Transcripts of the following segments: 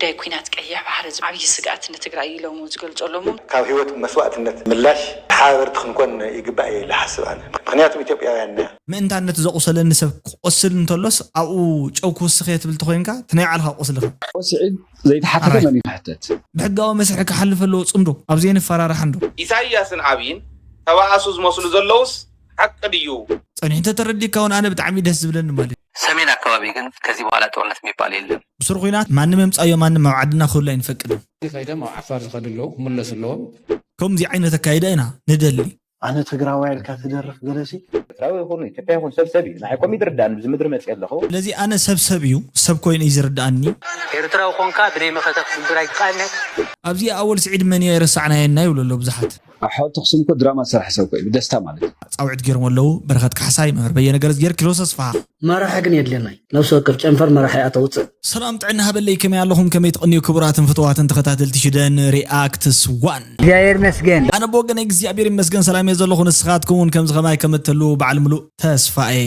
ጉዳይ ኩናት ቀይሕ ባህር ዓብይ ስጋት ንትግራይ ኢሎም ዝገልጾሎም ካብ ህይወት መስዋዕትነት ምላሽ ሓበርቲ ክንኮን ይግባእ እየ ዝሓስብ ኣነ ምክንያቱም ኢትዮጵያውያን ምእንታነት ዘቁሰለኒ ሰብ ቆስል እንተሎስ ኣብኡ ጨው ክውስኽ ትብል ተኮይንካ ትናይ ዓልኻ ቆስልኻ ወሲዕድ ዘይተሓተተ መን ይሕተት ብሕጋዊ መስርሕ ክሓልፍ ኣለዎ ጽምዶ ኣብዚ ንፈራርሓ እንዶ ኢሳይያስን ዓብይን ተባኣሱ ዝመስሉ ዘለውስ ሓቂ ድዩ ጸኒሕተ ተረዲካ ውን ኣነ ብጣዕሚ ደስ ዝብለኒ ማለት ሰሜን አካባቢ ግን ከዚህ በኋላ ጦርነት የሚባል የለም። ብስሩ ኩናት ማንም መምጻዮ ማንም መውዓድና ክህሉ አይንፈቅድም። ከይደም ዓፋር ዝኸድለው ክምለስለዎም ከምዚ ዓይነት ኣካይዳ ኢና ንደሊ ኣነ ትግራዋይ ኢልካ ትደርፍ ገለሲ ትግራዊ ይኹን ኢትዮጵያ ይኹን ሰብሰብ እዩ ንዓይ ኮም ይትርዳእኒ ብዚ ምድሪ መፅእ ኣለኹ ስለዚ ኣነ ሰብሰብ እዩ ሰብ ኮይኑ እዩ ዝርዳእኒ ኤርትራዊ ኮንካ ብደይ መኸተፍ ትግራይ ትቃልነ ኣብዚ ኣወል ስዒድ መን የረሳዕናየና ይብሉ ኣሎ ብዙሓት ኣሕዋት ተኽስም እኮ ድራማ ስራሕ ሰብ ኮይ ብደስታ ማለት ፃውዒት ገይሮም ኣለዉ በረኸት ካሕሳይ መምህር በየነ ገረዝ ጌር ኪሮስ ኣስፋሃ መራሒ ግን የድልናይ ነብሲ ወከፍ ጨንፈር መራሒ ኣተውፅእ ሰላም ጥዕና ሃበለይ ከመይ ኣለኹም ከመይ ትቕንዩ ክቡራትን ፍትዋትን ተኸታተልቲ ሽደን ሪኣክትስ ዋን እግዚአብሔር ይመስገን ኣነ ብወገነ እግዚአብሔር ይመስገን ሰላም እየ ዘለኹ ንስኻትኩም እውን ከምዚ ኸማይ ከም እትህሉ በዓል ሙሉእ ተስፋኤ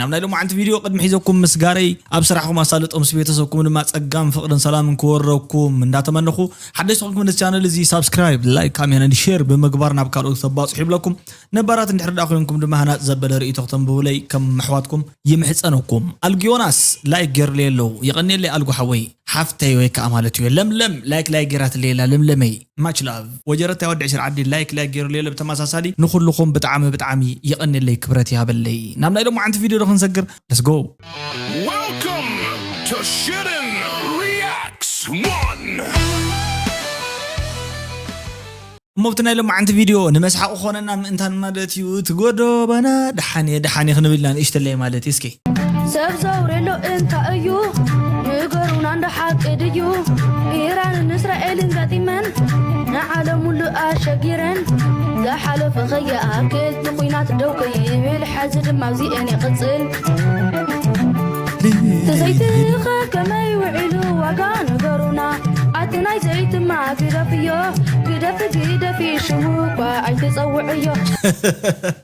نعم نايلو معنت فيديو قد محيزكم مسجاري أبصراحكم أصالة أمس بيتسوكم لما تسجم فقدن سلام كوركم من داتا منخو حدش تقولكم من الشانل زي سبسكرايب لايك كاميرا شير بمقبرنا بكارو ثبات صحيب لكم نبارات نحرد أخوينكم دم هنا زبل رئي تختم بولي كم محواتكم يمحس أنكم الجيوناس لايك جير ليلو يغني لي ألقو حوي حفتي ويك أمالتي لم لايك جيرات الليلة لملمي ماتش لاف وجرت يودع شر عبد لايك جير ليلة بتماساسالي نخل لكم بتعامي يغني لي كبرتي هبلي نعم نايلو معنت فيديو نسجر let's go welcome to Shidden Reacts 1 مبتنا لما عند فيديو نمسحق خوننا انتان مالتي تقودو بنا دحاني خنبلنا ايش تلي مالتي اسكي سبزورلو انت ايو يقرون عند حق اديو ايران اسرائيل قديما نعلم لو اشجيرن ذا حلف خيا اكل تقينات دوكي بالحزر مازي اني قصل تزيتخ كما يوعلو وقان قرونا عتناي زيت مع كدفيو كدفي شموك وعيت تصوعيو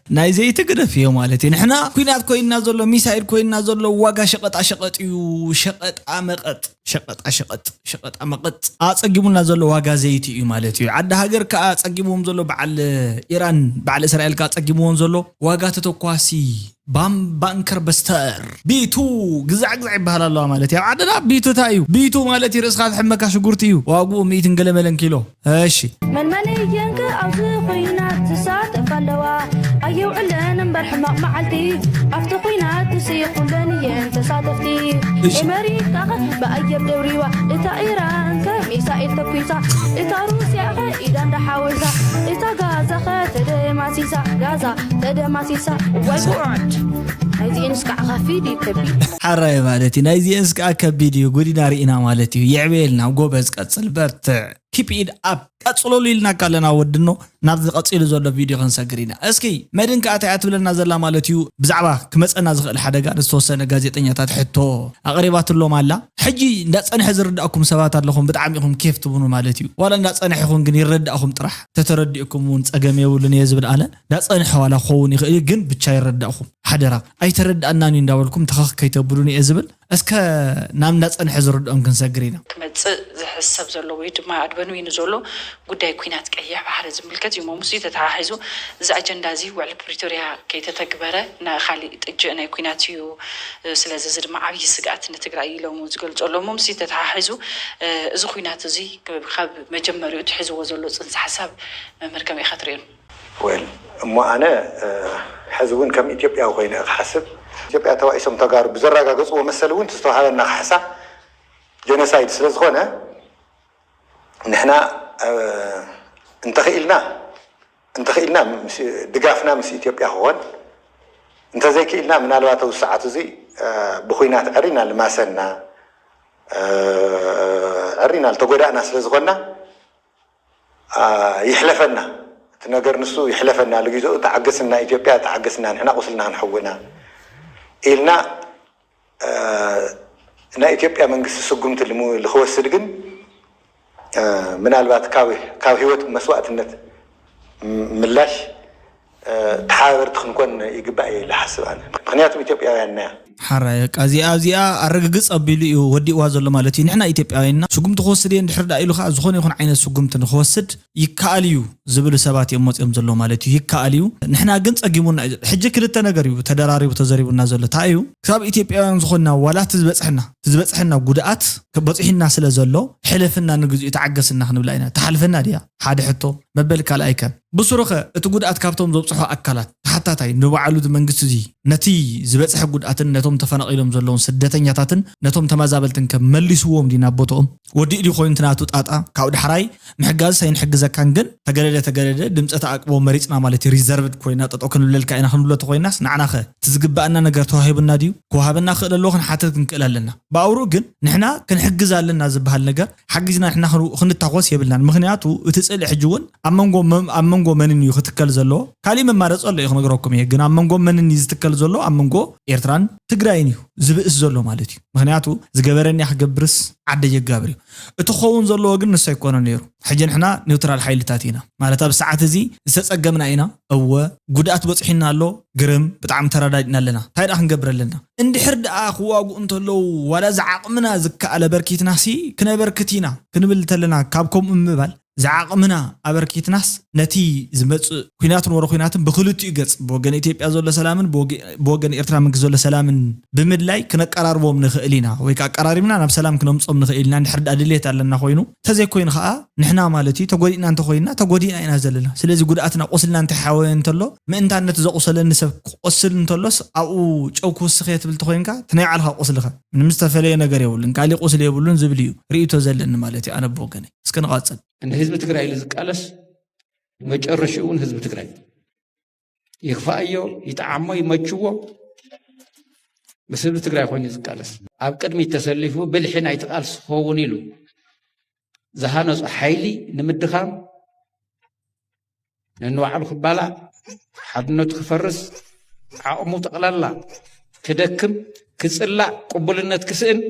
ناي زيت كدفيو مالتي نحنا كوينات كوينا زولو ميسايل كوينا زولو واقا شقط يو شقط عمقت اصقيمونا زولو واقا زيت يو مالتي عد هاجر كا اصقيموهم زولو بعل ايران بعل اسرائيل كا اصقيموهم زولو واقا تتوكواسي بانكر بستر بيتو قزع يبهال الله مالتي عدنا بيتو تايو بيتو مالتي رزقات حمكا شقورتيو واقو 100 قلملن كيلو هاشي من مليانك اوزي خوينات تساتف اللوا ايو علن برحمق معلتي افت خوينات تسيق لنيين تساتفتي امريكا بايب دوريوا اتا ايران كميسائل تكويسا اتا روسيا ايدان دحاوزا اتا غازا تدماسيسا ويبورد نايزي انسكا خفيدي كبي حراي مالتي نايزي انسكا كبيديو غودي نارينا مالتي يعبيلنا غوبز قصل برتع keep it up قصلو ليلنا كالنا ودنو نابز قصيل زولو فيديو خنسغرينا اسكي مدن كاتعت بلنا زلا مالتيو بزعبا كمصنا زخل حدغا نستوسنه غازيطنياتات حتو اقريبات له مالا حجي ندصنح زرداكم سبات اللهم بطعميكم كيف تبونو مالتيو ولا ندصنح يكون غن يرداكم طرح تترديكم ون صقم يولن يزبل انا ندصنح ولا خون يخيل غن بچا يرداكم حدرا اي ترداناني نداولكم تخخ كيتبلوني يزبل اسكا نام ندصنح زرداكم كنسغرينا كمص زحسب زلو وي دما ادبنوين زلو ጉዳይ ኩናት ቀይሕ ባህር ዝምልከት እዩ ሙሲ ተታሒዙ እዚ አጀንዳ እዚ ውዕል ፕሪቶሪያ ከይተተግበረ ና खाሊእ ጥጅ ናይ ኩናት እዩ ስለዚ ድማ ዓብይ ስጋት ንትግራይ ኢሎም ዝገልጾሎም ሙሲ ተታሒዙ እዚ ኩናት እዚ ካብ መጀመሪኡ ትሕዝዎ ዘሎ ጽንሰ ሓሳብ መምርከም ይኸትሪዩ ወል እሞ ኣነ ሕዝቡን ከም ኢትዮጵያዊ ኮይነ ክሓስብ ኢትዮጵያ ተዋኢሶም ተጋሩ ብዘረጋገጽዎ መሰል እውን ተስተውሃበና ክሓሳ ጀኖሳይድ ስለዝኾነ نحنا انتخيلنا دقافنا مس إثيوبيا هون انت زي كيلنا من الوقت والساعات زي بخوينات عرينا الماسنا عرينا التقودنا سلزغنا يحلفنا تنقر نسو يحلفنا لقيتو تعقسنا إثيوبيا تعقسنا نحنا قصلنا نحونا إلنا نا إثيوبيا من قصة سقمت اللي هو السرقن من الوقت كاوي هيوت مسوعتنت ملاش تحاور تخنكون يقبأي لحسب أنا ምክንያቱም ኢትዮጵያውያንና حراي أزياء أرجع أبيلي ودي وازل مالتي نحنا إثيوبيين سجوم تخوسدين دحرد أيلو خا زخون يكون عين سجوم تنخوسد يكاليو زبل سبات يموت يمزلو مالتي يكاليو نحنا جنس أجيمون حجة كل التناجري وتدراري وتزاري والنازل تايو كتاب إثيوبيين زخوننا ولا تزبط إحنا وجودات كبط إحنا سلزلو حلفنا نجز يتعجسنا خن بلاينا تحلفنا ديا حد حطه مبلك على أيكان بصراحة تجودات كابتهم زبطها أكلات حتى تاي نوعلود منجس زي نتي زبط حق جودات نتهم تفنقيلهم زلون سدتين ياتن نتهم تمازابلتن كملسوهم دينا بوتهم ودي دي خوين تناتو طاطا كاود حراي محجاز سين حجزا كان جن تجلد دمصه تعقبو مريصنا مالتي ريزرفد كوينا ططو كنللكا اينا خنبلو تخويناس نعناخه تزغبانا نجر توهيبنا ديو كوهابنا خدلو خن حاتت كنقلالنا باورو جن نحنا كنحجزالنا زبحال نجر حجزنا احنا خنتاقوس يبلنا مخنياتو اتصل حجون امنغو منن يختكل زلو كالي ممارص الله يخ نغركم يغنا امنغو منن يزتكل زلو امنغو ኤርትራን ትግራይን እዩ ዝብእስ ዘሎ ማለት እዩ ምክንያቱ ዝገበረኒ ያግብርስ ዓደ ይጋብር እቲ ኾውን ዘሎ ግን ንሱ ይኮነ ነይሩ ሕጂ ንሕና ኒውትራል ሓይልታት ኢና ማለት ኣብ ሰዓት እዚ ዝተጸገምና ኢና እወ ጉዳት በጽሒና ኣሎ ግርም ብጣዕሚ ተረዳጅና ኣለና ታይዳ ክንገብረለና እንድሕር ደኣ ክዋጉ እንተለው ዋላ ዝዓቅምና ዝከኣለ በርኪትናሲ ክነበርክቲና ክንብል ተለና ካብkom እምባል زعقمنا أبركيت ناس نتي زمت خينات ورا خينات بخلوت يجز بوجن إثيوبيا زول سلامن بوجن إرترا من زول سلامن بمدلاي كنا قرار من خيلنا ويك قرارنا نب سلام كنا مصوم خيلنا نحرد أدلية على خينو تزي كوين خاء نحنا مالتي تقولين أنت خينا تقولين أين هزلنا سلزي قدرتنا وصلنا أنت حاولين تلو ما أنت أنت وصل النسب وصل نتلص أو أو سخيت بالتخينك تنيع علىها وصلها من مستفلين جريولن قال لي وصل يقولون زبليو ريتو زلنا مالتي أنا بوجني سكن غاصل إن حزب تግራይ لزقالس مجرشون حزب تግራይ يخفايو يتعمو يمچو بس حزب تግራይ خوين يزقالس اب قدمي تسلفو بالحنا يتقالس هون يلو زهانص حيلي نمدخام لانه على خبالا حدنت خفرس عقمو تقلالا كدكم كصلا قبولنت كسن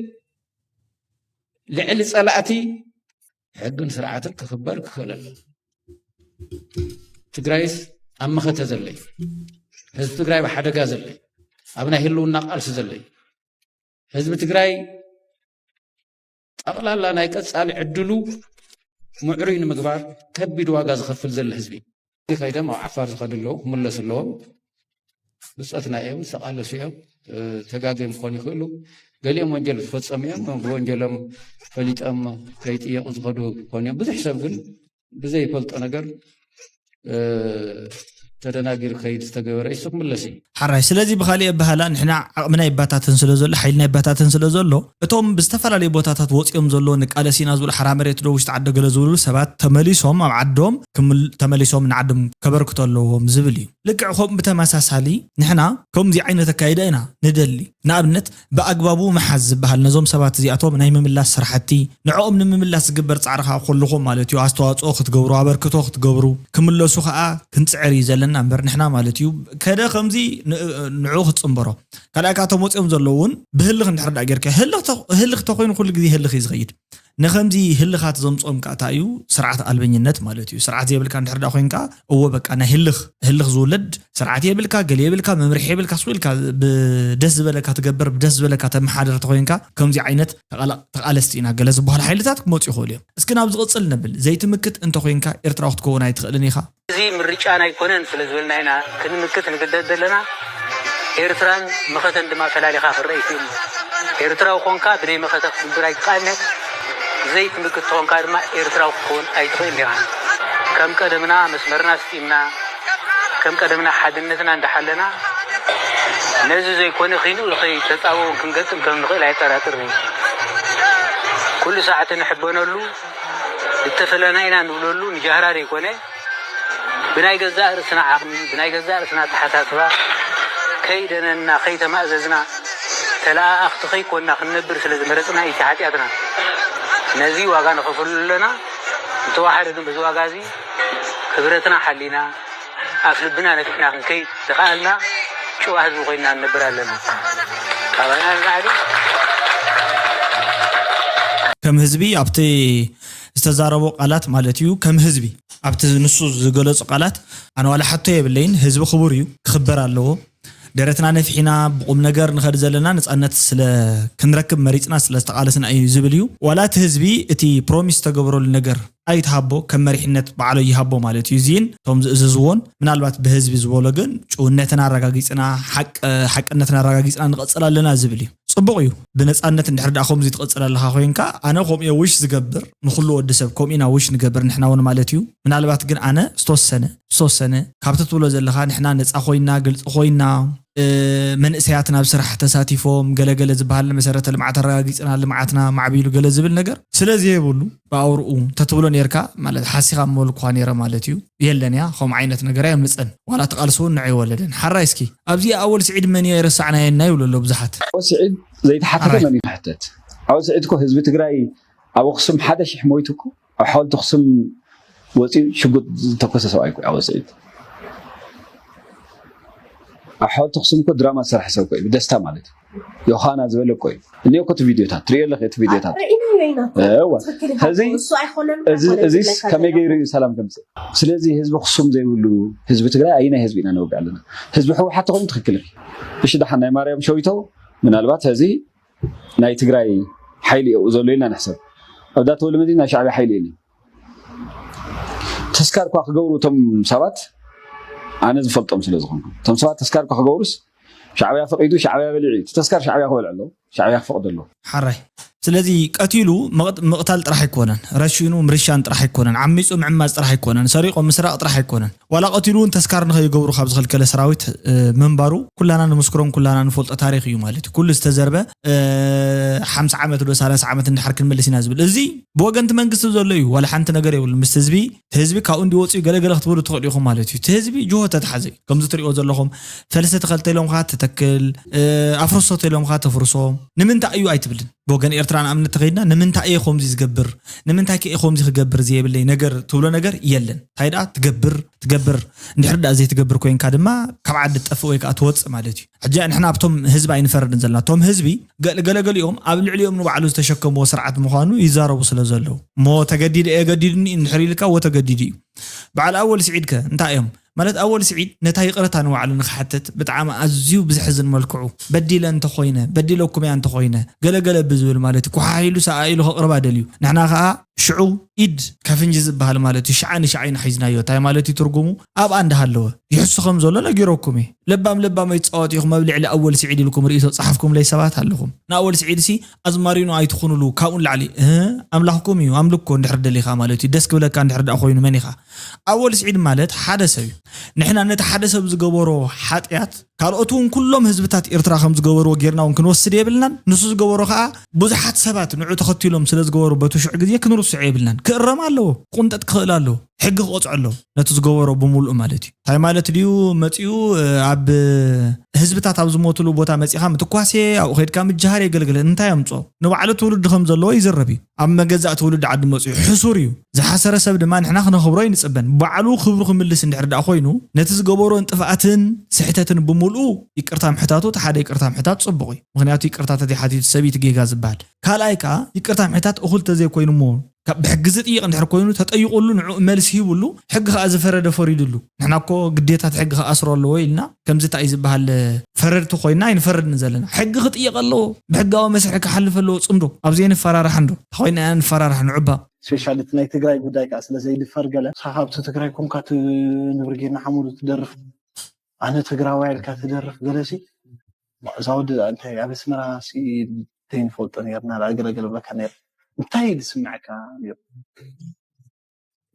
لعل صلاتي حقن سرعتك كخبر كخلل تግራይስ أمخت زلي حزب تግራይ بحدقا زلي أبنا هلونا قالس زلي حزب تግራይ أقلالا نايكس على عدلو معرين مقبار كبيد واقع زخفل زل حزبي خيدا مع عفار زخدلو ملس اللهم بسأتنا ايو سقال سيو تقاقم خوني خلو قاليهم وانجل فتصميهم وانجلهم فليت أما كيت إيه أصغروا خوني بس حساب قل بزي فلت أنا قر تدناجر خير استجوار يسوق ملسي حراي سلازي بخالي بهلا نحنا من يباتاتن سلازل حيلنا يباتاتن سلازلو اتوم بستفرالي بوتاتات وصيم زلو نقالسينا زول حرامريت دو وشت عدغ لزولو سبات تمليسهم عدوم كمل تمليسهم نعدم كبركتلوهم زبلي لقعهم بتماساسالي نحنا كم زي عينه كايدينا ندلي نابنت باغبابو محز بهال نزوم سبات زي اتوم ناي مملاس سرحتي نعوم نمملاس غبر صعرخا كلكم مالتيو استواصو ختغبرو ابركتو ختغبرو كملسو خا كنصعري زلنا امبر نحنا مالتيو كدا خمزي نعوخ تصمبرو كلاكاتو موصيم زلوون بهلخ ندحر داغيرك هلخ تخوين كل غزي هلخ يزغيد نخمزي هلخات زمصوم كاتايو سرعه البنينت مالتيو سرعه يبلكا ندحر داخوينكا او بقى انا هلخ زولد سرعه يبلكا قال يبلكا ممرح يبلكا سويلكا بدس بلكا تجبر بدس بلكا تمحادر تخوينكا كمزي عينت تقالستينا جلز بحال حيلتات موصي خوليو اسكنا بزقصل نبل زي تمكت انت خوينكا ارتراو تكون ايتخلنيخا زي مريچانا يكونن سلازولنا هنا كنمكت نقددلنا ኤርትራን መኸተን ድማ ፈላሊኻ ፍረይት ኤርትራው ኮንካ ብለይ መኸተፍ ብራይ ቃነት ዘይት ምክት ኮንካ ድማ ኤርትራው ኮን አይትኸል ያ ከም ቀደምና መስመርና ስቲምና ከም ቀደምና ሓድነትና እንደሐለና ነዚ ዘይኮነ ኺኑ ለኸይ ተጻው ክንገጥም ከም ንኽእል አይጠራጥር ኩሉ ሰዓት ንሕበነሉ ልተፈለና ኢና ንብለሉ ንጃህራር ይኮነ ብናይ ገዛ ርስና ዓቕሚ ብናይ ገዛ ርስና ተሓሳስባ كيدنا خيت ما أززنا تلا أخت خي كنا خنبر سلز مرتنا إتحاداتنا نزي واقعنا خفل لنا نتواحد بزواجازي خبرتنا حلينا أفلبنا نكنا كي تخالنا شو واحد وغينا نبر لنا طبعا القاعدة كم هزبي أبتي استزاربوا قالات مالتيو كم هزبي أبتي نصوص زقلص قالات أنا ولا حتى يبلين هزب خبريو خبر الله ደረትና ነፍሒና ብቁም ነገር ንኸድ ዘለና ነፃነት ስለ ክንረክብ መሪፅና ስለ ዝተቃለስና እዩ ዝብል እዩ ዋላ እቲ ህዝቢ እቲ ፕሮሚስ ተገብረሉ ነገር ኣይትሃቦ ከም መሪሕነት ባዕሉ ይሃቦ ማለት እዩ እዚን ቶም ዝእዝዝዎን ምናልባት ብህዝቢ ዝበሎ ግን ጭውነትና ኣረጋጊፅና ሓቅነትና ኣረጋጊፅና ንቐፅል ኣለና ዝብል እዩ ጽቡቕ እዩ ብነፃነት እንድሕር ዳ ከምዚ ትቐፅል ኣለኻ ኮይንካ ኣነ ከምኡ ውሽ ዝገብር ንኩሉ ወዲ ሰብ ከምኡና ውሽ ንገብር ንሕና እውን ማለት እዩ ምናልባት ግን ኣነ ዝተወሰነ ካብቲ ትብሎ ዘለኻ ንሕና ነፃ ኮይና ግልፂ ኮይና መንእሰያት ናብ ስራሕ ተሳቲፎም ገለገለ ዝበሃል መሰረተ ልምዓት ኣረጋጊፅና ልምዓትና ማዕቢሉ ገለ ዝብል ነገር ስለዚ የብሉ ባውርኡ ተትብሎ ነርካ ማለት ሓሲኻ መልኳ ነረ ማለት እዩ የለን ያ ከም ዓይነት ነገር የምፅን ዋላ ተቃልሶን ንዕይ ወለደን ሓራይ እስኪ ኣብዚ ኣወል ስዒድ መን የረሳዕና የና ይብለሎ ብዙሓት ስዒድ ዘይተሓተተ መን ይሕተት ኣወል ስዒድ እኮ ህዝቢ ትግራይ ኣብ ኣክሱም 1000 ሞይቱ እኮ ኣብ ሓወልቲ ኣክሱም ወፂኡ ሽጉጥ ዝተኮሰ ሰብኣይ እኮ ኣወል ስዒድ ኣብ ሓወልቲ ኣክሱም እኮ ድራማ ዝሰርሐ ሰብ እኮ እዩ ብደስታ ማለት እዩ ዮሃና ዝበለ እኮ እዩ እኒኦ እኮ እቲ ቪድዮታት ትሪኦ ኣለኸ እቲ ቪድዮታት እዚስ ከመይ ገይሩ እዩ ሰላም ከምፅእ ስለዚ ህዝቢ ኣክሱም ዘይብሉ ህዝቢ ትግራይ ኣይናይ ህዝቢ ኢና ነውግዕ ኣለና ህዝቢ ሕወሓት ተኾይኑ ትክክል እሺ ድሓን ናይ ማርያም ሸዊቶ ምናልባት እዚ ናይ ትግራይ ሓይሊ እዩ ዘሎ ኢልና ንሕሰብ ኣብ ዳተ ወልመዲ ናይ ሻዕብያ ሓይሊ እዩ ተስካር እኳ ክገብሩ እቶም ሰባት ኣነ ዝፈልጦም ስለ ዝኾንኩ እቶም ሰባት ተስካር እኳ ክገብሩስ ሻዕብያ ፈቂዱ ሻዕብያ በሊዑ ተስካር ሻዕብያ ክበልዕ ኣሎ ሻዕብያ ክፈቅድ ኣሎ ሓራይ ስለዚ ቀቲሉ መቕታል ጥራሕ ኣይኮነን ረሺኑ ምርሻን ጥራሕ ኣይኮነን ዓሚፁ ምዕማዝ ጥራሕ ኣይኮነን ሰሪቆ ምስራቅ ጥራሕ ኣይኮነን ዋላ ቀቲሉን ተስካር ንኸይገብሩ ካብ ዝኽልከለ ሰራዊት መንባሩ ኩላና ንምስክሮም ኩላና ንፈልጦ ታሪክ እዩ ማለት እዩ ኩሉ ዝተዘርበ 50 ዓመት ዶ 30 ዓመት እንድሕር ክንመለስ ኢና ዝብል እዚ ብወገንቲ መንግስቲ ዘሎ እዩ ዋላ ሓንቲ ነገር የብሉ ምስ ህዝቢ ካብኡ እንዲወፅኡ ገለገለ ክትብሉ ትኽእሉ ኢኹም ማለት እዩ እቲ ህዝቢ ጅሆ ተተሓዘ ከምዚ ትሪኦ ዘለኹም ፈልሰ ተኸልተሎም ካ ተተክል ኣፍርሶ ተሎም ካ ተፍርሶ ንምንታይ እዩ ኣይትብልን بوجن إيرتران أمن تغيرنا نمنت أي خوم زي تجبر نمنت أي خوم زي تجبر زي باللي نجر تقوله نجر يلن هيدا تجبر نحرد أزي تجبر كوين كادما كعدد أفويك أتوتس مالتي حجة إحنا بتوم هزبا ينفرد نزلنا توم هزبي قال يوم قبل اليوم نوعلوز تشكم وسرعة مخانو يزار وصل زلوا مو تجديد جديد نحري لك وتجديدي بعد أول سعيدك أنت أيام مالت أول سعيد نتاي قرتها نوع على نخحتت بتعامل أزيو بزحزن ملكعو بديل أنت خوينا بديلكم أنت خوينا قال بزول مالتك وحايلو سائلو قربا دليو نحنا شعو إد كافنجز بهال مالتي شعين حيزنا يوتاي مالتي ترجمو أب عندها اللو يحسكم زولا لا جيروكمي لبام يتصاوت يخم مبلع لأول سعيد لكم رئيس صحفكم ليس سبات هلهم نا أول سعيد سي أزمارينو أيتخونوا له كاون لعلي أملاحكم يو أملككم نحرد اللي خا مالتي دسك ولا كان نحرد أخوين مني خا أول سعيد مالت حدث نحنا نتحدث بزجبرو حاتيات ካልኦቱን ኩሎም ህዝብታት ኤርትራ ከም ዝገበሩ ወጌርና ወን ክንወስድ የብልናን ንሱ ዝገበሩ ከዓ ብዙሓት ሰባት ንዑ ተኸቲሎም ስለ ዝገበሩ በትሽዕ ግዜ ክንርስዕ የብልናን ክእረም ኣለዎ ቁንጠጥ ክኽእል ኣለዎ ሕጊ ክቆፅዕ ኣለዎ ነቲ ዝገበሮ ብምሉእ ማለት እዩ እንታይ ማለት ድዩ መፂኡ ኣብ ህዝብታት ኣብ ዝሞትሉ ቦታ መፂኻ ምትኳሴ ኣብ ኸይድካ ምጅሃር የገልግል እንታይ ኣምጾ ንባዕሉ ትውልድ ከም ዘለዎ ይዝረብ እዩ ኣብ መገዛእ ትውልድ ዓዲ መፂኡ ሕሱር እዩ ዝሓሰረ ሰብ ድማ ንሕና ክንኽብሮ ይንፅበን ባዕሉ ክብሩ ክምልስ እንድሕር ዳ ኮይኑ ነቲ ዝገበሮ እንጥፋኣትን ስሕተትን ብምሉእ ይቅርታ ምሕታቱ ተሓደ ይቅርታ ምሕታት ጽቡቕ እዩ ምክንያቱ ይቅርታ ተሓቲት ሰቢት ጌጋ ዝባል ካልኣይካ ይቅርታ ምሕታት እኹል ተዘይ ኮይኑሞ بحق زطيق ندحر كوينو تطيقولو نعو ملس هيبولو حق خا زفرد فريدلو نحنا كو غديتات حق خا اسرولو ويلنا كمزي تاي زبال فررتو خوينا ينفرد نزلنا حق خطيقلو بحقاو مسحك حلفلو صمدو ابزين فرارح ندو خوينا نفرارح نعبا سبيشاليت ناي تግራይ ጉዳይ ቃ ስለ ዘይድ ፈርገለ ሳሓብቱ ትግራይ ኮንካት ንብርጌና ሓሙሉ ትደርፍ ኣነ ትግራዋይ ልካ ትደርፍ ገለሲ ዛውድ አንተ ያበስመራ ሲ ተይን ፎልጦ ነርና ላገለገለ በከነ انتهي سمعك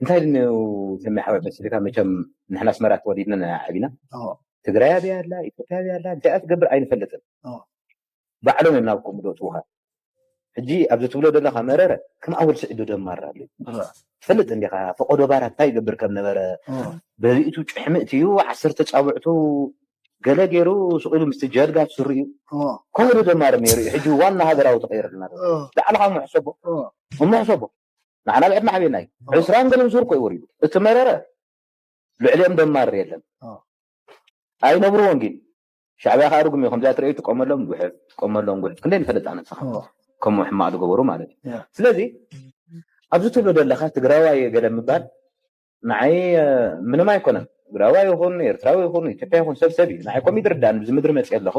انتهي انه سمع حوالي بس اذا كان مشم نحن اسمرات ودينا عبينا تقرايا بها لا ايتوبيا بها لا جاءت قبل عين فلتن بعلون انكم دوتوها حجي ابد تبلو دله خمرره كم اول سعيدو دمار علي فلت اندي فقدو بارا تاي قبر كم نبره بريتو حمئتيو 10 تጫውዕቱ ገለገሩ ሱቁሉ ምስተጃድ ጋር ሱሪዩ ኮሩ ደማር ነይሩ ሕጂ ዋና ሃገራው ተቀይርልና ዳዕልኻ ሙሕሰቦ معنا بعد ما حبيناي عسران قالوا زور كوي وريدو استمرره لعليهم دمار يلن اي نبرو وانجيل شعبي خارج من 5 ريت تقوم لهم بحث تقوم لهم قول كندين فلت انا صح كم محمد غبروا معناتي ስለዚህ ابزو تبلو دلخا تግራዋይ ገለ ምባል نعي من ما يكون ትግራዋይ ይኹን ኤርትራዊ ይኹን ኢትዮጵያ ይኹን ሰብ እዩ ንዓይኮም ይድርዳእን ብዚ ምድሪ መፅእ ኣለኹ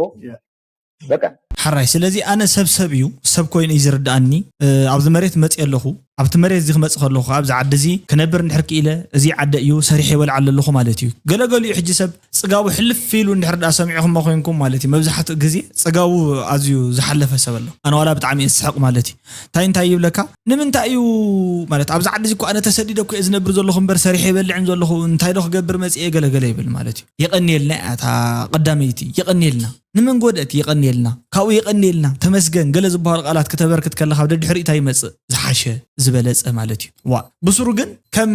በቃ ሓራይ ስለዚ ኣነ ሰብ እዩ ሰብ ኮይኑ እዩ ዝርዳእኒ ኣብዚ መሬት መፅእ ኣለኹ ኣብቲ መሬት እዚ ክመፅእ ከለኹ ኣብዚ ዓዲ እዚ ክነብር እንድሕር ክኢለ እዚ ዓዲ እዩ ሰሪሕ ይበልዓ ኣለኹ ማለት እዩ ገለገሉ እዩ ሕጂ ሰብ ፅጋቡ ሕልፍ ኢሉ እንድሕር ዳ ሰሚዕኹም ኮይንኩም ማለት እዩ መብዛሕትኡ ግዜ ፅጋቡ ኣዝዩ ዝሓለፈ ሰብ ኣሎ ኣነ ዋላ ብጣዕሚ እስሕቅ ማለት እዩ እንታይ ይብለካ ንምንታይ እዩ ማለት ኣብዚ ዓዲ እዚ እኮ ኣነ ተሰዲደ እኮ ዝነብር ዘለኹ እምበር ሰሪሕ ይበልዕን ዘለኹ እንታይ ዶ ክገብር መፅእ ገለገለ ይብል ማለት እዩ የቀኒየልና እታ ቀዳመይቲ የቀኒየልና ንመን ጎደት የቀኒየልና ካብኡ የቀኒየልና ተመስገን ገለ ዝበሃሉ ቃላት ከተበርክት ከለኻ ኣብ ድሕሪታ ይመፅእ ዝሓሸ ዝበለፀ ማለት እዩ ዋ ብስሩ ግን ከም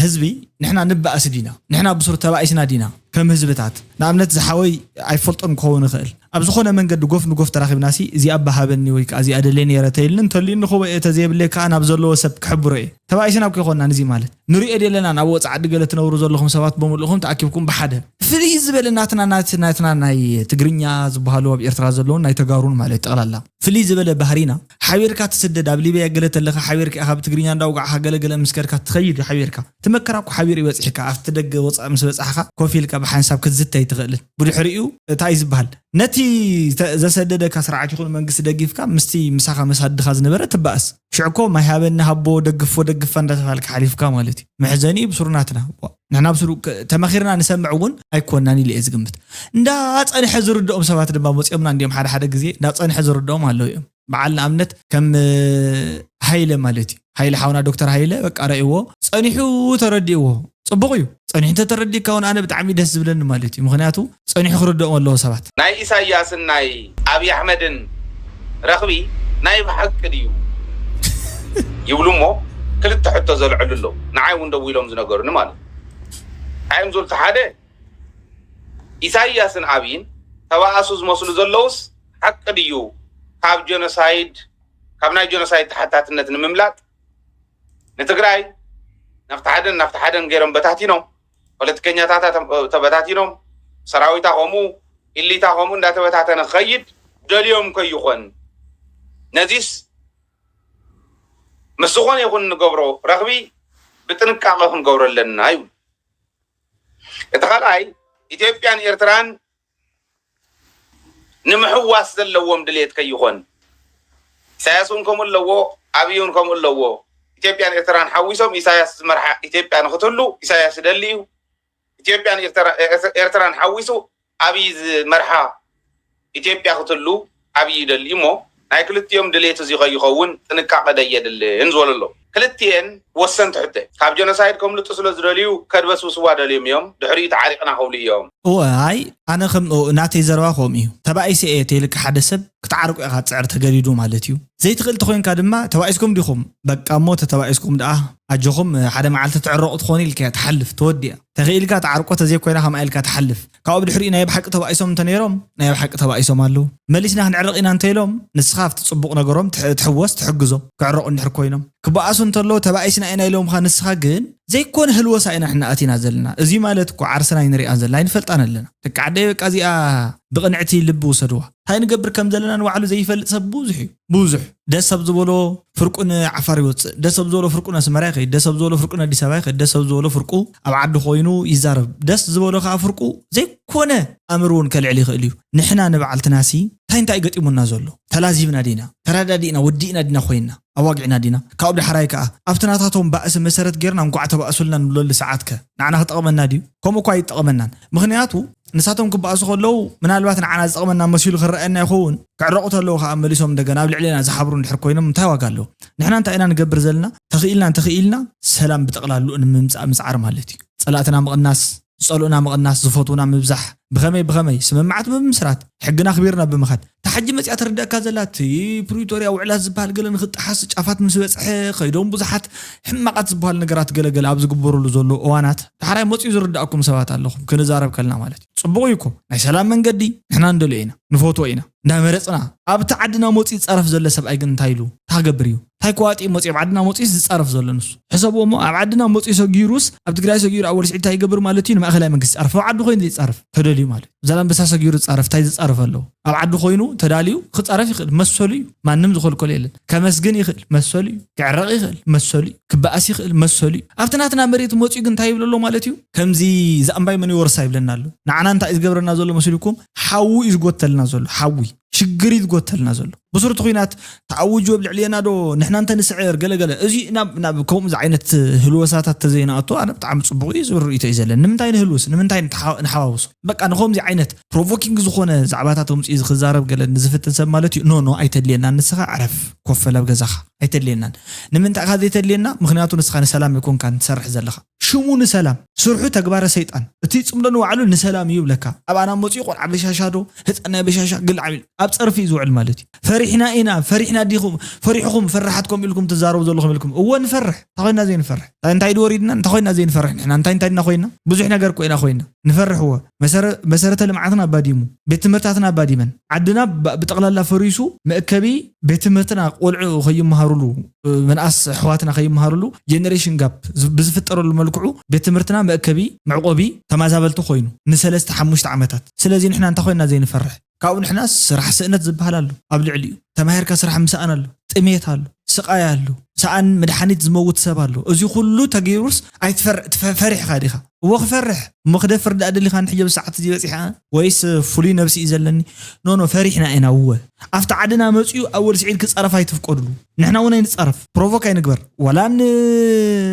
ህዝቢ ንሕና ንባእስ ዲና ንሕና ብስሩ ተባኢስና ዲና ከም ህዝብታት ንኣብነት ዝሓወይ ኣይፈልጦን ክኸውን ይኽእል ኣብ ዝኾነ መንገዲ ጎፍ ንጎፍ ተራኺብናሲ እዚ ኣባሃበኒ ወይ ከዓ እዚ ኣደለኒ የረተይልን እንተልዩ ንኽበ ተዘይብለካ ናብ ዘለዎ ሰብ ክሕብሮ እየ ተባኢስና ኮይኮንና ንዚ ማለት ንሪኦ ደለና ናብ ወፃ ዓዲ ገለ ትነብሩ ዘለኹም ሰባት በሙሉኹም ተኣኪብኩም ብሓደ ፍልይ ዝበለ ናትና ናይ ትግርኛ ዝበሃሉ ኣብ ኤርትራ ዘለውን ናይ ተጋሩን ማለት ጠቕላላ ፍልይ ዝበለ ባህሪና ሓቢርካ ትስደድ ኣብ ሊብያ ገለ ተለኻ ሓቢርካ ካብ ትግርኛ እንዳውጋዕኻ ገለገለ ምስከርካ ትኸይድ ሓቢርካ ትመከራኩ ሓቢር ይበፅሕካ ኣብቲ ደገ ወፃእ ምስ በፅሕካ ኮፍ ኢልካ ብሓንሳብ ክትዝተይ ትኽእልን ብድሕሪኡ እንታይ ዝበሃል ነቲ ዘሰደደካ ስርዓት ይኹን መንግስቲ ደጊፍካ ምስቲ ምሳኻ መሳድኻ ዝነበረ ትባእስ ሽዕኮ ማይ ሃበና ሃቦ ደግፎ እንዳተባልካ ሓሊፍካ ማለት እዩ መሕዘኒ ብስሩናትና ንሕና ብስሩ ተመኺርና ንሰምዕ እውን ኣይኮናን ኢለ እየ ዝግምት እንዳፀንሐ ዝርድኦም ሰባት ድማ መፅኦምና እንዲኦም ሓደ ግዜ እንዳፀንሐ ዝርድኦም ኣለዉ እዮም በዓል ንኣብነት ከም ሃይለ ማለት እዩ ሃይለ ሓውና ዶክተር ሃይለ በቃ ረእይዎ ፀኒሑ ተረዲእዎ ጽቡቕ እዩ ፀኒሑ ተረዲእካ እውን ኣነ ብጣዕሚ ደስ ዝብለኒ ማለት እዩ ምክንያቱ ፀኒሑ ክርድኦም ኣለዎ ሰባት ናይ ኢሳያስን ናይ ኣብዪ ኣሕመድን ረኽቢ ናይ ብሓቂ ድዩ ይብሉ እሞ ክልተ ሕቶ ዘልዕሉ ኣለዉ ንዓይ እውን ደው ኢሎም ዝነገሩኒ ማለት እዩ እዮም ዝብልቲ ሓደ ኢሳያስን ኣብይን ተባኣሱ ዝመስሉ ዘለውስ ሓቂ ድዩ ካብ ጀኖሳይድ ካብ ናይ ጀኖሳይድ ተሓታትነት ንምምላጥ ንትግራይ ናብቲ ሓደን ገይሮም በታቲኖም ፖለቲከኛታት ተበታቲኖም ሰራዊታ ከምኡ ኢሊታ ከምኡ እንዳተበታተነ ክኸይድ ደልዮም ከይኾን ነዚስ ምስ ዝኾነ ይኹን ንገብሮ ረኽቢ ብጥንቃቐ ክንገብሮ ኣለና ይብሉ እቲ ካልኣይ ኢትዮጵያን ኤርትራን ንምሕዋስ ዘለዎም ድሌት ከይኾን ኢሳያስ እውን ከምኡ ኣለዎ ኣብዪ እውን ከምኡ ኣለዎ ኢትዮጵያን ኤርትራን ሓዊሶም ኢሳያስ ዝመርሓ ኢትዮጵያ ንኽትህሉ ኢሳያስ ይደሊ እዩ ኢትዮጵያን ኤርትራን ሓዊሱ ኣብዪ ዝመርሓ ኢትዮጵያ ክትህሉ ኣብዪ ይደሊ እሞ ናይ ክልቲኦም ድሌት እዚ ከይኸውን ጥንቃቐ ደየድልን ዝበሉ ኣሎ ክልቲአን ወሰንቲ ሕተ ካብ ጀኖሳይድ ከምልጡ ስለ ዝደልዩ ከድበስብስዋ ደልዮም እዮም ድሕሪኡ ተዓሪቕና ከብሉ እዮም ዋይ ኣነ ከም ናተይ ዘረባ ከምኡ እዩ ተባኢሰ እየ ተይልካ ሓደ ሰብ ክትዓርቁ ኢኻ ፅዕር ተገዲዱ ማለት እዩ ዘይትኽእል ተኮይንካ ድማ ተባኢስኩም ዲኹም በቃ እሞ ተባኢስኩም ደኣ ኣጆኹም ሓደ መዓልቲ ትዕረቑ ትኾን ኢልካ ትሓልፍ ትወዲኣ ተኽኢልካ ተዓርቆ ተዘይኮይና ከምኣ ኢልካ ትሓልፍ ካብኡ ብድሕሪኡ ናይ ብሓቂ ተባኢሶም እንተነይሮም ናይ ብሓቂ ተባኢሶም ኣለዉ መሊስና ክንዕረቕ ኢና እንተኢሎም ንስኻ ኣብቲ ፅቡቕ ነገሮም ትሕወስ ትሕግዞም ክዕረቑ እንድሕር ኮይኖም ክበኣሱ እንተለዉ ተባኢስና ኢና ኢሎምካ ንስኻ ግን ዘይኮነ ህልወሳ ኢና ሕና ኣቲና ዘለና እዚ ማለት እኮ ዓርስና ይንሪኣ ዘለና ይንፈልጣን ኣለና ደቂ ዓደይ በቃ እዚኣ ብቕንዕቲ ልቢ ውሰድዋ እንታይ ንገብር ከም ዘለና ንባዕሉ ዘይፈልጥ ሰብ ብዙሕ እዩ ብዙሕ ደስ ሰብ ዝበሎ ፍርቁን ዓፋር ይወፅእ ደስ ሰብ ዝበሎ ፍርቁን ኣስመራ ይኸይድ ደስ ሰብ ዝበሎ ፍርቁን ኣዲስ ኣበባ ይኸይድ ደስ ሰብ ዝበሎ ፍርቁ ኣብ ዓዲ ኮይኑ ይዛረብ ደስ ዝበሎ ከዓ ፍርቁ ዘይኮነ ኣእምሮ እውን ከልዕል ይኽእል እዩ ንሕና ንበዓልትናሲ እንታይ ገጢሙና ዘሎ ተላዚብና ዲና ተረዳዲእና ወዲእና ዲና ኮይንና ኣዋጊዕና ዲና ካብኡ ብድሕራይ ከዓ ኣብቲ ናታቶም ባእሲ መሰረት ጌርና እንኳዕ ተባእሱልና ንብለሉ ሰዓት ከ ንዓና ክጠቕመና ድዩ ከምኡ እኳ ይጠቕመናን ምክንያቱ ንሳቶም ክበኣሱ ከለዉ ምናልባት ንዓና ዝጠቕመና መሲሉ ክረአየና ይኸውን ክዕረቑ ተለዉ ከዓ መሊሶም እንደገና ኣብ ልዕሊና ዝሓብሩ እንድሕር ኮይኖም እንታይ ዋጋ ኣለዎ ንሕና እንታይ ኢና ንገብር ዘለና ተኽኢልና ሰላም ብጠቕላሉ ንምምፃእ ምፅዓር ማለት እዩ ፀላእትና ምቕናስ ዝፀልኡና ምቕናስ ዝፈትውና ምብዛሕ ብኸመይ ስምምዓት ብምስራት ሕግና ክቢርና ብምኻድ ተሓጂ መፅያ ትርዳእካ ዘላት ፕሪቶሪያ ውዕላት ዝበሃል ገለ ንክጥሓስ ጫፋት ምስ በፅሐ ከይዶም ብዙሓት ሕማቃት ዝበሃል ነገራት ገለገለ ኣብ ዝግበረሉ ዘሎ እዋናት ዳሕራይ መፅኡ ዝርዳእኩም ሰባት ኣለኹም ክንዛረብ ከልና ማለት እዩ ፅቡቕ እዩ እኮ ናይ ሰላም መንገዲ ንሕና እንደልዮ ኢና ንፈትዎ ኢና እንዳመረጽና ኣብቲ ዓድና ሞጺ ጻረፍ ዘሎ ሰብኣይ ግን እንታይ ኢሉ ታገብር እዩ ታይ ኳጢ ሞጺ ኣብ ዓድና ሞጺ ዝጻረፍ ዘሎ ንሱ ሕሰብዎሞ ኣብ ዓድና ሞጺ ሰጊሩስ ኣብ ትግራይ ሰጊሩ ኣብ ወልሲዕ እንታይ ይገብር ማለት እዩ ንማእኸላይ መንግስቲ ጻረፍ ኣብ ዓዱ ኮይኑ ይጻረፍ ተደልዩ ማለት ዘላንበሳ ሰጊሩ ጻረፍ ታይ ዝጻረፍ ኣሎ ኣብ ዓዱ ኮይኑ ተዳልዩ ክጻረፍ ይኽእል መሰሉ እዩ ማንም ዝኸልከሎ የለን ከመስግን ይኽእል መሰሉ እዩ ክዕረቕ ይኽእል መሰሉ እዩ ክበኣስ ይኽእል መሰሉ እዩ ኣብቲ ናትና መሬት ሞጺ ግን እንታይ ይብለሎ ማለት እዩ ከምዚ ዘኣምባይ መን ይወርሳ ይብለና ኣሎ ንዓና እንታይ ዝገብረና ዘሎ መስልኩም ሓዊ እዩ ዝጎተልና ዘሎ ሓዊ ሽግር ይዝጎተልና ዘሎ بصورة خوينات تعوجوا بالعلينا دو نحن أنت نسعر قلا أزي ناب كوم زعينة هلوسات التزينات أنا بتعم صبغي زور يتأذل نمتين هلوس نمتين نحاوس بق أنا خوم زعينة provoking زخونة زعباتهم إذا خزارب قلا نزفت تسمالتي نو أيتلينا نسخة عرف كفلا بجزخ أيتلينا نمنت هذه تلينا مخنياتو نسخة سلام يكون كان تسرح زلخة شو مو نسلام سرحو تكبار سيطان تيصم لنا وعلو نسلام يبلكا أبا أنا موسيقى عبد شاشادو هت أنا بشاشة قل عمل أبصرف يزوع المالتي فرحنا ديكم فرحكم فرحتكم لكم تزاروا زلكم لكم هو نفرح تخوينا زين نفرح انت يدوريدنا تخوينا زين نفرح احنا انت نخوينا بزح ነገር ቆይና خوينا نفرح هو መሰረተ ልምዓትና ባዲሙ ቤት ትምህርታትና ባዲመን ዓድና ብጠቅላላ ፈሪሱ መእከቢ ቤት ትምህርትና ቆልዑ ከይመሃሩሉ መንአስ ሕዋትና ከይመሃሩሉ ጄነሬሽን ጋፕ ብዝፍጠረሉ መልክዑ ቤት ትምህርትና መእከቢ መዕቆቢ ተማዛበልቱ ኮይኑ ንሰለስተ 5 ዓመታት ስለዚህ ንሕና እንታ ኮይና ዘይ ንፈርሕ ካብኡ ንሕና ስራሕ ስእነት ዝበሃል ኣሎ ኣብ ልዕሊኡ ተማሂርካ ስራሕ ምሳኣን ኣሎ ጥሜት ኣሎ ስቃይ ኣሎ ሰኣን መድሓኒት ዝመውት ሰብ ኣሎ እዚ ኩሉ ተገይሩስ ኣይትፈርሕ ዲኻ ወኽፈርሕ مخدفر دا أدلي خان حجاب الساعة تجي بس إحنا ويس فلين نفسي إزلني نو فرحنا أنا هو أفتح عدنا مسيو أول سعيد كس عرف هاي تفقدلو نحنا ونا نتصرف بروفوك أي نكبر ولا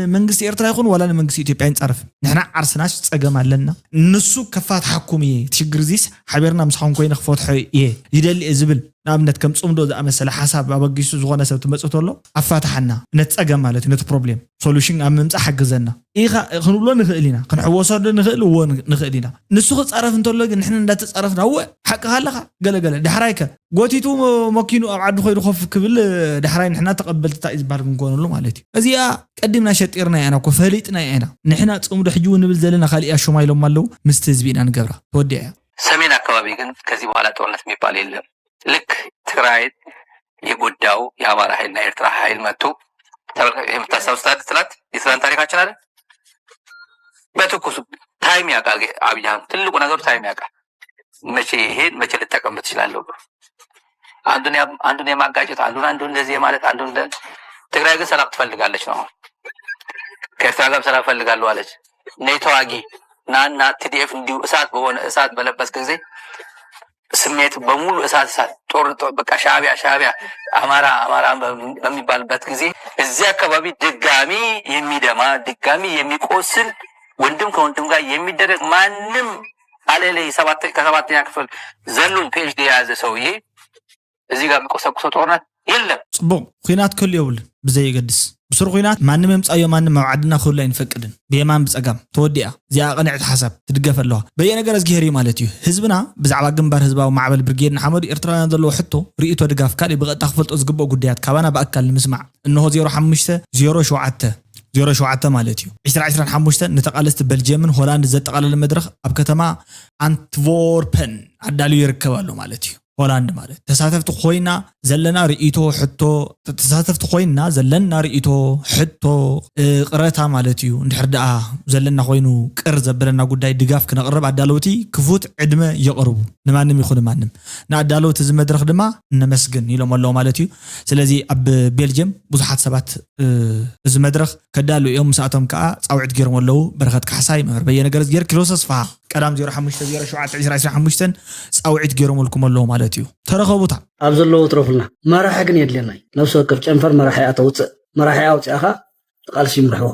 منجس إيرترا يكون ولا منجس إثيوبيا نتصرف نحنا عرسناش تسجم لنا نسو كفات حكومية تشجر زيس حبرنا مسحون كوين خفوت حي يدل إزبل نابنت كم تصوم دو ده مثلا حسب أبغيسو زغنا سوت مسألة الله أفتحنا نتسجم مالتي نت بروبلم solution أمم حق زنا إيه خنقول نخلينا خنحوصر نخل ونخلينا نسوق تعرف أنت ولا نحن لا تعرفنا هو حق هلا قال دحرايك قوتيتو ماكينو عاد خير خوف قبل دحراي نحن تقبلت تايز بار نقول له مالتي ازيا قدمنا شطيرنا انا كفليطنا انا نحن تصوم دحجو نبل زلنا خالي اشو مايلو مالو مستزبينا نغبره توديا ሰሜን አካባቢ ግን ከዚህ በኋላ ጦርነት የሚባል የለም ልክ ትግራይ የጎዳው የአማራ ኃይልና ኤርትራ ኃይል መጥቶ የምታስታውሱት ትላት የትላንት ታሪካችን አይደል በትኩሱ ታይም ያውቃል አብያን ትልቁ ነገር ታይም ያውቃል መቼ ይሄን መቼ ልጠቀምበት ይችላልው አንዱን የማጋጨት አንዱን እንደዚህ ማለት አንዱን ትግራይ ግን ሰላም ትፈልጋለች ነው ከኤርትራ ጋር ሰላም ፈልጋለሁ አለች ኔቶዋጊ ናና ቲዲኤፍ እንዲሁ እሳት በለበስ ጊዜ ስሜት በሙሉ እሳት ጦር በቃ ሻቢያ አማራ በሚባልበት ጊዜ እዚህ አካባቢ ድጋሚ የሚደማ ድጋሚ የሚቆስል ወንድም ከወንድም ጋር የሚደረግ ማንም አለለ ከሰባተኛ ክፍል ዘሉን ፒኤችዲ የያዘ ሰውዬ እዚህ ጋር የሚቆሰቁሰው ጦርነት የለም ጽቡቅ ኩናት ክል ይውል ብዘይ ይገድስ بسر خوينات ما نم يمصايو ما نم موعدنا كله ينفقدن بيمان بصقام توديا زي قنعت حسب تدقف الله بي ነገር ዝገሪ ማለት እዩ ህዝብና ብዛዕባ ግንባር ህዝባዊ ማዕበል ብርጌድ ንሓመድ ኤርትራውያን ዘለዎ ሕቶ ርእይቶ ድጋፍ ካሊ ብቐጥታ ክፈልጦ ዝግበኦ ጉዳያት ካባና በአካል ንምስማዕ እንሆ 0507 ማለት እዩ 2025 ንተቃለስቲ በልጅየምን ሆላንድ ዘጠቃለለ መድረኽ ኣብ ከተማ አንትቮርፐን አዳልዩ ይርከባሉ ማለት እዩ ሆላንድ ማለት ተሳተፍቲ ኮይና ዘለና ርእይቶ ሕቶ ተሳተፍቲ ኮይና ዘለና ርእይቶ ሕቶ ቅረታ ማለት እዩ እንድሕርዳኣ ዘለና ኮይኑ ቅር ዘበለና ጉዳይ ድጋፍ ክነቅርብ አዳለውቲ ክፉት ዕድመ ይቅርቡ ንማንም ይኹን ማንም ንአዳለውቲ ዝመድረኽ ድማ ነመስግን ኢሎም ኣለዎ ማለት እዩ ስለዚ ኣብ ቤልጅየም ብዙሓት ሰባት እዚ መድረኽ ከዳሉ እዮም ሰዓቶም ከዓ ጻውዕት ገይሮም ኣለዉ በረኸት ካሕሳይ መምህር በየነ ገረዝ ገይር ኪሮስ ኣስፋ ቀዳም 05072025 ጻውዕት ገይሮም ልኩም ኣለዉ ማለት እዩ ተረኸቡታ ኣብ ዘለዎ ትረፍልና መራሒ ግን የድልናይ ነፍሲ ወከፍ ጨንፈር መራሒ ኣተውፅእ መራሒ ኣውፅኣኻ ቃልሲ ይምርሕዎ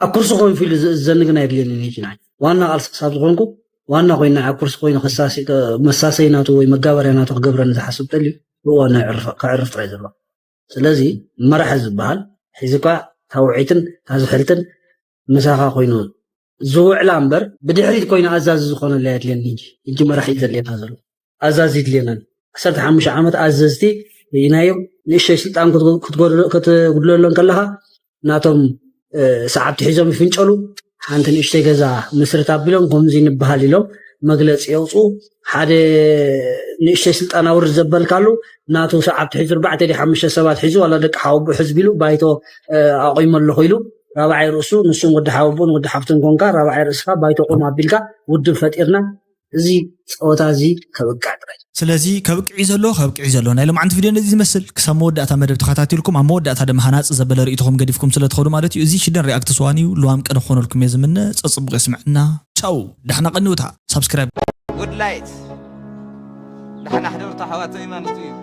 ኣብ ኩርሲ ኮይኑ ፊሉ ዘንግና የድልየኒ ይችናይ ዋና ቃልሲ ክሳብ ዝኾንኩ ዋና ኮይና ኣብ ኩርሲ ኮይኑ መሳሰይናቱ ወይ መጋበርያናቱ ክገብረኒ ዝሓስብ ጠልዩ ብዋና ክዕርፍ ጥራይ ዘሎ ስለዚ መራሒ ዝበሃል ሒዝካ ታውዒትን ታዝሕልትን ምሳኻ ኮይኑ ዝውዕላ እምበር ብድሕሪት ኮይኑ ኣዛዚ ዝኾነላ የድልየኒ እንጂ መራሒ ዘድልየና ዘሎ ኣዛዚ ይድልየና 15 ዓመት ኣዘዝቲ ይናዮም ንእሽተይ ስልጣን ክትጉድለሎን ከለኻ ናቶም ሰዓብቲ ሒዞም ይፍንጨሉ ሓንቲ ንእሽተይ ገዛ ምስርት ኣቢሎም ከምዚ ንበሃል ኢሎም መግለጽ የውፁ ሓደ ንእሽተይ ስልጣና ውርድ ዘበልካሉ ናቱ ሰዓብ ትሒዙ 4-5 ሰባት ሒዙ ዋላ ደቂ ሓወቡ ሕዝቢ ኢሉ ባይቶ ኣቆይሞ ኣለኹ ኢሉ ራብዓይ ርእሱ ንሱም ወዲ ሓወቡን ወዲ ሓፍትን ኮንካ ራብዓይ ርእስካ ባይቶ ቁም ኣቢልካ ውድብ ፈጢርና እዚ ፀወታ እዚ ከብቃዕ ጥራይ ስለዚ ከብቅዒ ዘሎ ናይ ሎማዓንቲ ቪድዮ ነዚ ዝመስል ክሳብ መወዳእታ መደብ ተኸታቲልኩም ኣብ መወዳእታ ድማ ሃናፅ ዘበለ ርእይትኩም ገዲፍኩም ስለ ትኸዱ ማለት እዩ እዚ ሽደን ሪኣክት ስዋን እዩ ልዋም ቀደ ክኾነልኩም እየ ዝምነ ፀፅቡቕ የስምዐና ቻው ዳሕና ቀኒውታ ሰብስክራይብ ጉድ ላይት ዳሕና ሕደርታ ሓዋት ዘይማንቱ እዩ